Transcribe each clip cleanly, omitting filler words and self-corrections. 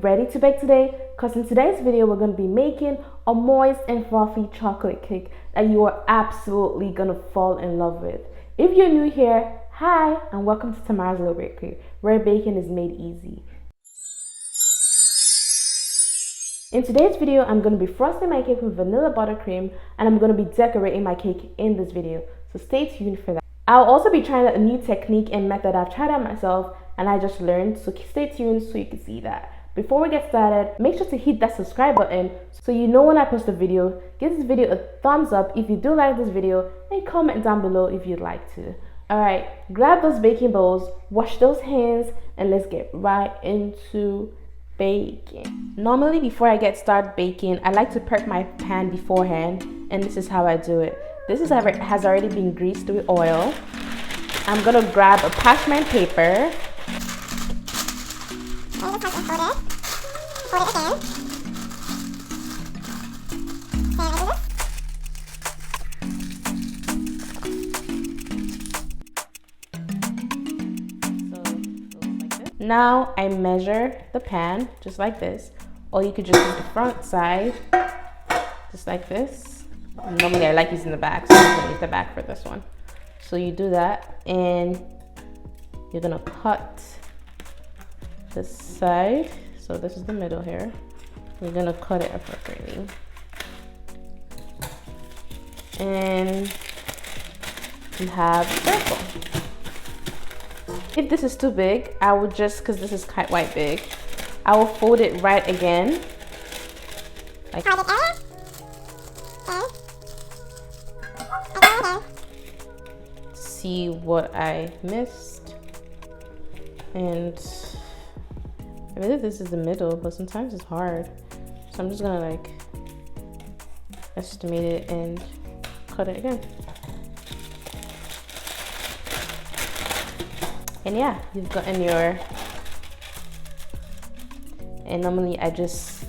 ready to bake today? Because in today's video, we're going to be making a moist and fluffy chocolate cake that you are absolutely going to fall in love with. If you're new here, hi, and welcome to Tamara's Little Bakery, where baking is made easy. In today's video, I'm going to be frosting my cake with vanilla buttercream, and I'm going to be decorating my cake in this video, so stay tuned for that. I'll also be trying out a new technique and method I've tried out myself and I just learned, so stay tuned so you can see that. Before we get started, make sure to hit that subscribe button so you know when I post a video. Give this video a thumbs up if you do like this video, and comment down below if you'd like to. Alright, grab those baking bowls, wash those hands, and let's get right into baking. Normally before I get started baking, I like to prep my pan beforehand, and this is how I do it. This has already been greased with oil. I'm gonna grab a parchment paper. Now I measure the pan just like this, or you could just use the front side, just like this. Normally I like using the back, so I'm gonna use the back for this one. So you do that, and you're gonna cut this side. So this is the middle here. We're gonna cut it appropriately. And you have a circle. If this is too big, I would just, because this is quite big, I will fold it right again. Like see what I missed. And I believe this is the middle, but sometimes it's hard. So I'm just gonna like estimate it and cut it again. And yeah, you've gotten your, and normally I just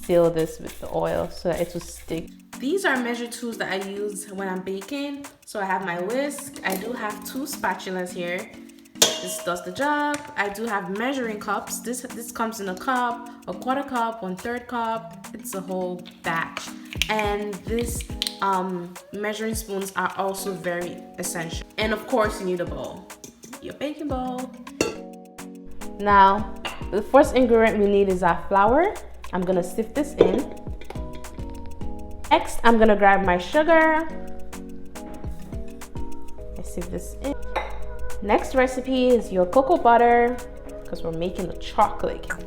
seal this with the oil so that it will stick. These are measure tools that I use when I'm baking. So I have my whisk. I do have 2 spatulas here. This does the job. I do have measuring cups. This comes in a cup, a quarter cup, 1/3 cup. It's a whole batch. And this measuring spoons are also very essential. And of course you need a bowl, your baking bowl. Now, the first ingredient we need is our flour. I'm gonna sift this in. Next, I'm gonna grab my sugar. I sift this in. Next recipe is your cocoa butter, because we're making a chocolate cake.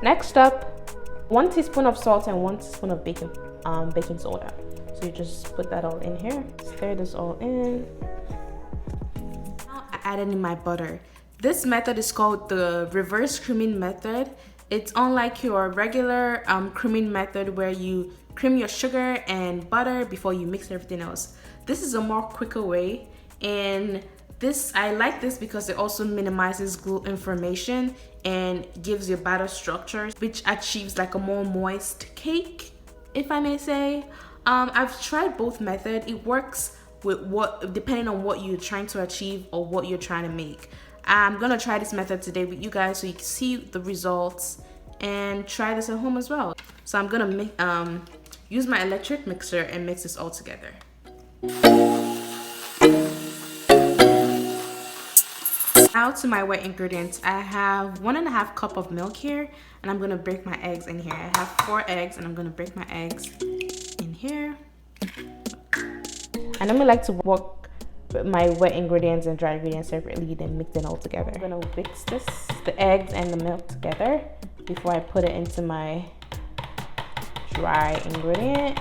Next up, 1 teaspoon of salt and 1 teaspoon of baking soda. So you just put that all in here. Stir this all in. Now I added in my butter. This method is called the reverse creaming method. It's unlike your regular creaming method where you cream your sugar and butter before you mix everything else. This is a more quicker way, and I like this because it also minimizes gluten formation and gives you batter structure, which achieves like a more moist cake, if I may say. I've tried both methods. It works with depending on what you're trying to achieve or what you're trying to make. I'm gonna try this method today with you guys so you can see the results and try this at home as well. So I'm gonna use my electric mixer and mix this all together. Now to my wet ingredients. I have 1.5 cup of milk here, and I'm gonna break my eggs in here. I have 4 eggs, and I'm gonna break my eggs in here. I normally like to work with my wet ingredients and dry ingredients separately, then mix it all together. I'm gonna mix the eggs and the milk together before I put it into my dry ingredient.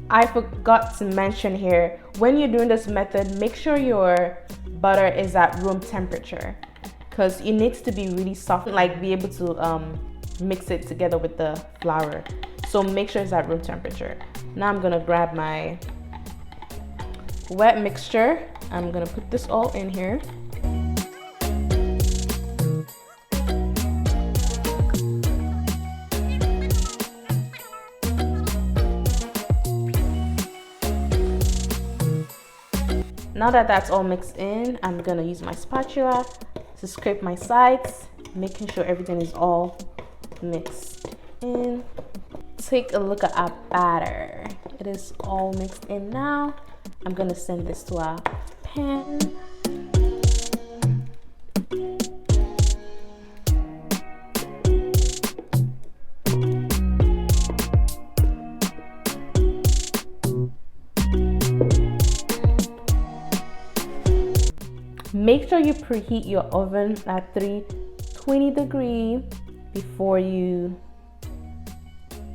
I forgot to mention here, when you're doing this method, make sure your butter is at room temperature, because it needs to be really soft, like be able to mix it together with the flour. So make sure it's at room temperature. Now I'm gonna grab my wet mixture. I'm gonna put this all in here. Now that that's all mixed in, I'm gonna use my spatula to scrape my sides, making sure everything is all mixed in. Take a look at our batter. It is all mixed in now. I'm gonna send this to our pan. Make sure you preheat your oven at 320 degrees before you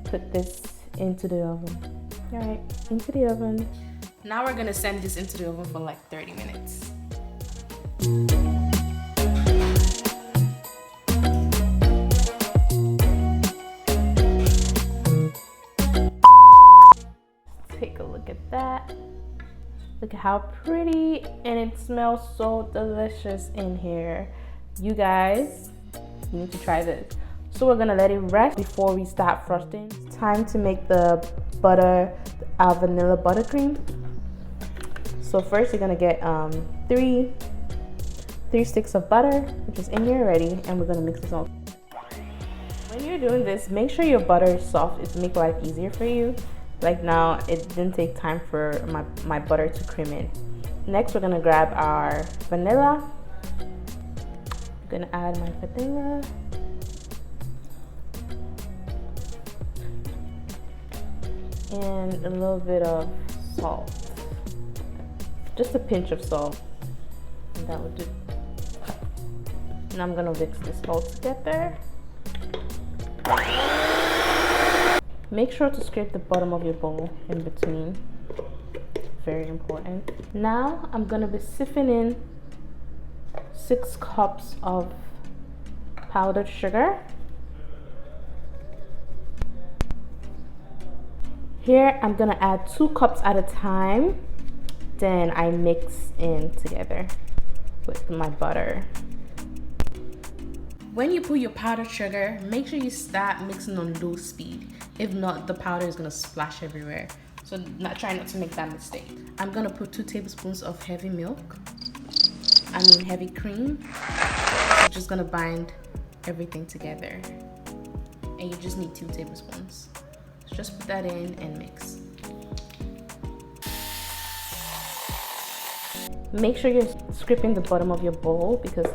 put this into the oven. All right, into the oven. Now we're gonna send this into the oven for like 30 minutes. Take a look at that. Look at how pretty, and it smells so delicious in here. You guys, you need to try this. So we're gonna let it rest before we start frosting. It's time to make the vanilla buttercream. So first you're gonna get three sticks of butter, which is in here already, and we're gonna mix this all. When you're doing this, make sure your butter is soft. It's to make life easier for you. Like now, it didn't take time for my butter to cream in. Next, we're gonna grab our vanilla. I'm gonna add my vanilla. And a little bit of salt. Just a pinch of salt. And that would do. And I'm gonna mix this all together. Make sure to scrape the bottom of your bowl in between. Very important. Now I'm gonna be sifting in 6 cups of powdered sugar. Here I'm gonna add 2 cups at a time. Then I mix in together with my butter. When you put your powdered sugar, make sure you start mixing on low speed. If not, the powder is gonna splash everywhere. So try not to make that mistake. I'm gonna put 2 tablespoons of heavy cream. It's just gonna bind everything together. And you just need 2 tablespoons. So just put that in and mix. Make sure you're scraping the bottom of your bowl because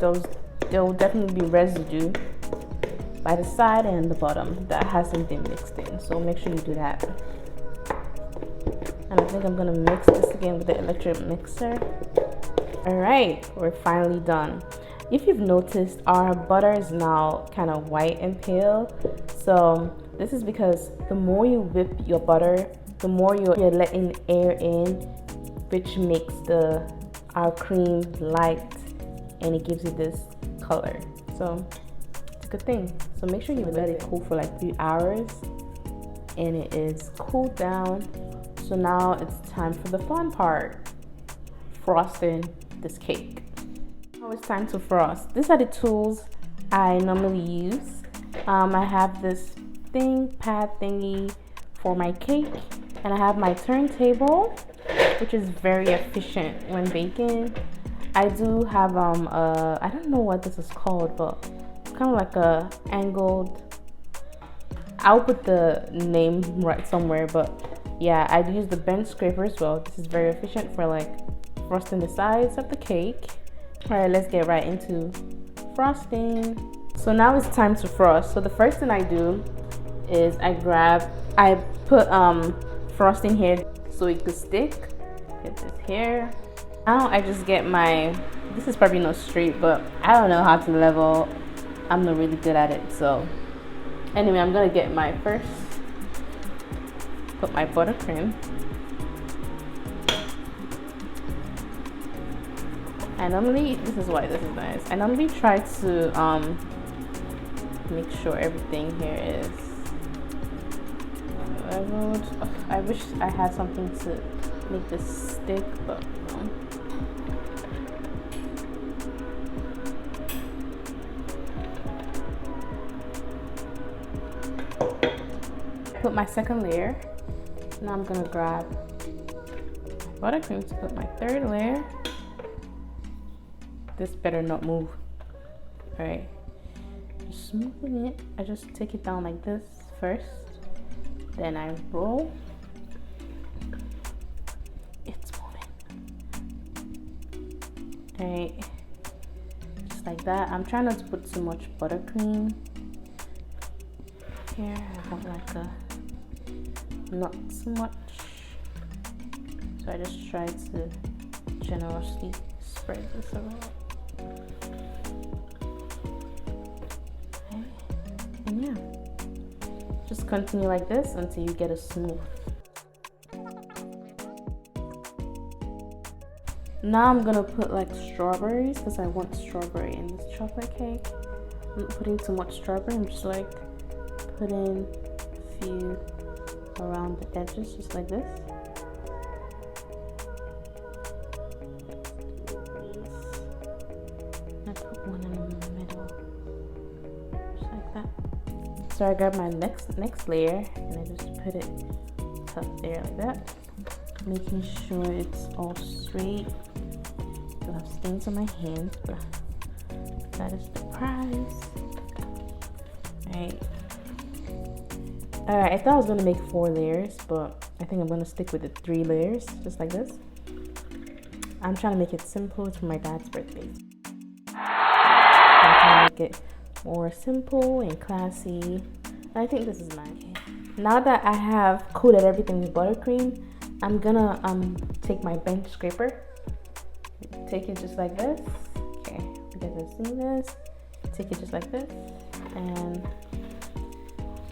there will definitely be residue by the side and the bottom that hasn't been mixed in. So make sure you do that. And I think I'm gonna mix this again with the electric mixer. All right, we're finally done. If you've noticed, our butter is now kind of white and pale. So this is because the more you whip your butter, the more you're letting air in, which makes our cream light, and it gives you this color. So it's a good thing. So make sure you let it cool for like 3 hours, and it is cooled down. So now it's time for the fun part, frosting this cake. Now it's time to frost. These are the tools I normally use. I have this pad thingy for my cake, and I have my turntable, which is very efficient when baking. I do have I don't know what this is called, but it's kind of like a angled. I'll put the name right somewhere, but yeah, I use the bench scraper as well. This is very efficient for like frosting the sides of the cake. All right, let's get right into frosting. So now it's time to frost. So the first thing I do is I put frosting here so it could stick. Get this here. Now I just get this is probably not straight, but I don't know how to level. I'm not really good at it. So anyway, I'm gonna get put my buttercream. I normally, this is why this is nice. I normally try to make sure everything here is leveled. I wish I had something to make this stick, but no. Put my second layer. Now I'm gonna grab buttercream to put my third layer. This better not move. All right, just smoothing it. I just take it down like this first, then I roll. It's moving. All right, just like that. I'm trying not to put too much buttercream here. I want like a not too much, so I just try to generously spread this around. Okay. And yeah, just continue like this until you get a smooth. Now I'm gonna put like strawberries because I want strawberry in this chocolate cake. I'm not putting too much strawberry. I'm just like putting a few around the edges, just like this. I put one in the middle, just like that. So I grab my next layer and I just put it up there like that, making sure it's all straight. I have stains on my hands, but that is the prize. Alright, I thought I was gonna make 4 layers, but I think I'm gonna stick with the 3 layers, just like this. I'm trying to make it simple. It's for my dad's birthday. I'm trying to make it more simple and classy. I think this is nice. Now that I have coated everything with buttercream, I'm gonna take my bench scraper. Take it just like this. Okay, you guys have seen this. Take it just like this and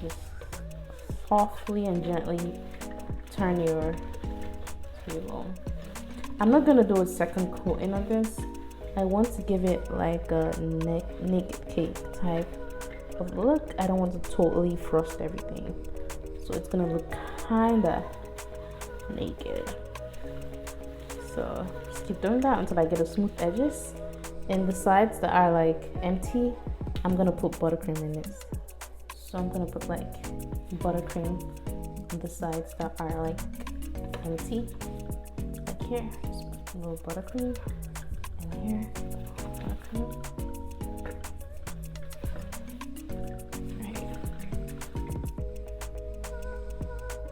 just softly and gently turn your table. I'm not gonna do a second coating of this. I want to give it like a naked cake type of look. I don't want to totally frost everything, so it's gonna look kinda naked. So just keep doing that until I get a smooth edges. And the sides that are like empty, I'm gonna put buttercream in this. So I'm gonna put like buttercream on the sides that are like empty. Like here, just put a little buttercream, and here, buttercream.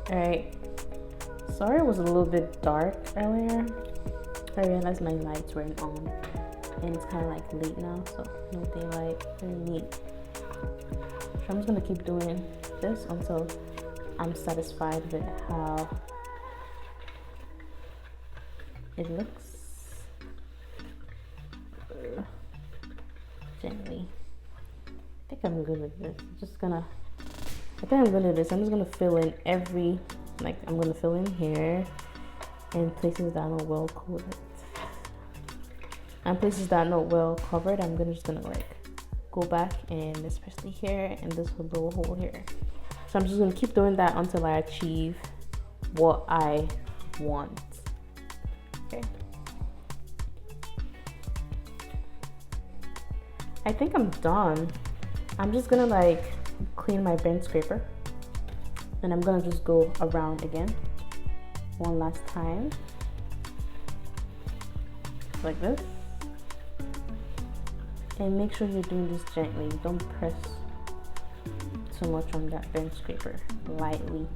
Alright. Sorry it was a little bit dark earlier. I realized my lights weren't on. And it's kind of like late now, so no daylight, very neat. So I'm just gonna keep doing this until I'm satisfied with how it looks. Gently. I think I'm good with this. I think I'm good with this. I'm just gonna fill in I'm gonna fill in here and places that are not well coated. And places that are not well covered, I'm just gonna like go back, and especially here and this little hole here. So I'm just gonna keep doing that until I achieve what I want. Okay. I think I'm done. I'm just gonna like clean my bench scraper, and I'm gonna just go around again one last time, like this. And make sure you're doing this gently. Don't press too much on that bench scraper. Lightly.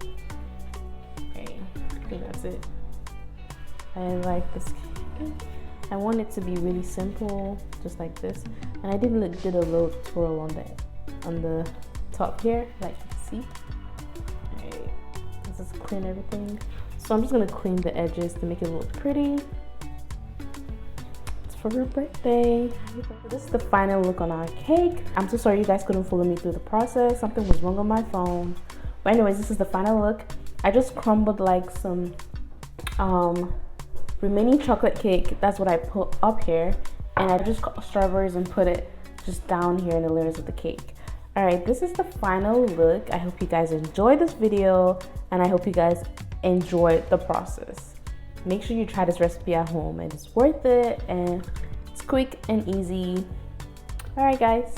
Okay, I think that's it. I like this cake. I want it to be really simple, just like this. And I did a little twirl on the top here, like you can see. Alright, let's just clean everything. So I'm just gonna clean the edges to make it look pretty. For her birthday. This is the final look on our cake. I'm so sorry you guys couldn't follow me through the process. Something was wrong on my phone. But anyways, this is the final look. I just crumbled like some remaining chocolate cake. That's what I put up here. And I just got strawberries and put it just down here in the layers of the cake. Alright, this is the final look. I hope you guys enjoyed this video, and I hope you guys enjoyed the process. Make sure you try this recipe at home. It is worth it, and it's quick and easy. All right, guys.